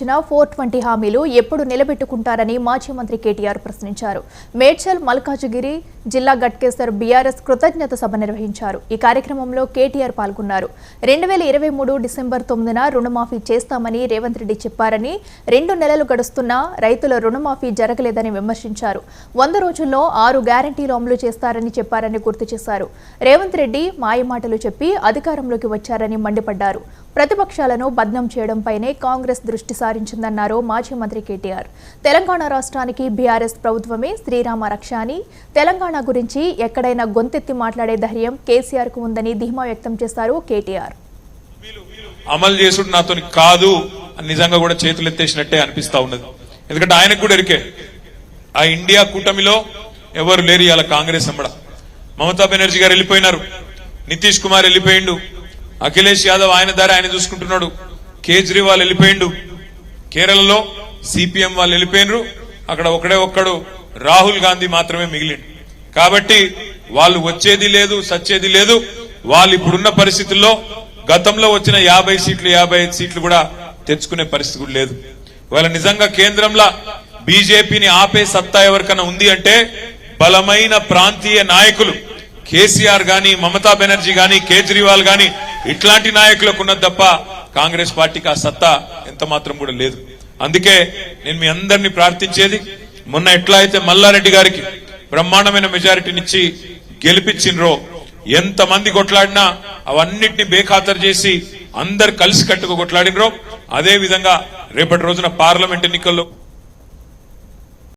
420 హామీలు ఎప్పుడు నిలబెట్టుకుంటారని మాజీ మంత్రి కేటీఆర్ ప్రశ్నించారు. మేడ్చల్ మల్కాజిగిరి జిల్లా గట్కేసర్ బీఆర్ఎస్ కృతజ్ఞత సభ నిర్వహించారు. ఈ కార్యక్రమంలో కేటీఆర్ పాల్గొన్నారు. 2023 డిసెంబర్ 9న రుణమాఫీ చేస్తామని రేవంత్ రెడ్డి చెప్పారని, 2 నెలలు గడుస్తున్నా రైతుల రుణమాఫీ జరగలేదని విమర్శించారు. 100 రోజుల్లో 6 గ్యారంటీలు అమలు చేస్తారని చెప్పారని గుర్తు చేశారు. రేవంత్ రెడ్డి మాయమాటలు చెప్పి అధికారంలోకి వచ్చారని మండిపడ్డారు. ప్రతిపక్షాలను బద్నాం చేయడంపైనే కాంగ్రెస్ దృష్టి సారించిందన్నారు మాజీ మంత్రి కేటీఆర్. తెలంగాణ రాష్ట్రానికి బీఆర్ఎస్ ప్రభుత్వమే శ్రీరామ రక్ష అని, తెలంగాణ గురించి ఎక్కడైనా గొంతెత్తి మాట్లాడే ధైర్యం కేసీఆర్ కు ఉందని ధీమా వ్యక్తం చేశారు కేటీఆర్. అమలు చేసుడు నాతో కాదు నిజంగా కూడా చేతులు ఎత్తేసినట్టే అనిపిస్తా ఉన్నది. ఎందుకంటే ఆయనకు కూడా ఎరికే ఆ ఇండియా కూటమిలో ఎవరు లేరు. ఇవాళ కాంగ్రెస్ అమ్మడ మమతా బెనర్జీ గారు వెళ్ళిపోయినారు, నితీష్ కుమార్ వెళ్ళిపోయిండు, అఖిలేష్ యాదవ్ ఆయన దారి ఆయన చూసుకుంటున్నాడు, కేజ్రీవాల్ వెళ్ళిపోయిండు, కేరళలో సిపిఎం వాళ్ళు వెళ్ళిపోయినరు, అక్కడ ఒక్కడు రాహుల్ గాంధీ మాత్రమే మిగిలిండు. కాబట్టి వాళ్ళు వచ్చేది లేదు, సచ్చేది లేదు. వాళ్ళు ఇప్పుడున్న పరిస్థితుల్లో గతంలో వచ్చిన 50 సీట్లు 55 సీట్లు కూడా తెచ్చుకునే పరిస్థితి కూడా లేదు. వాళ్ళ నిజంగా కేంద్రంలో బీజేపీని ఆపే సత్తా ఎవరికైనా ఉంది అంటే బలమైన ప్రాంతీయ నాయకులు కేసీఆర్ గాని, మమతా బెనర్జీ గాని, కేజ్రీవాల్ గాని ఇట్లాంటి నాయకులకు ఉన్నది తప్ప కాంగ్రెస్ పార్టీకి ఆ సత్తా ఎంత మాత్రం కూడా లేదు. అందుకే నేను మీ అందరినీ ప్రార్థించేది, మొన్న ఎట్లా అయితే మల్లారెడ్డి గారికి బ్రహ్మాండమైన మెజారిటీనిచ్చి గెలిపించినరో, ఎంతమంది కొట్లాడినా అవన్నిటిని బేఖాతరు చేసి అందరు కలిసి కట్టుకు కొట్లాడినరో, అదే విధంగా రేపటి రోజున పార్లమెంట్ ఎన్నికల్లో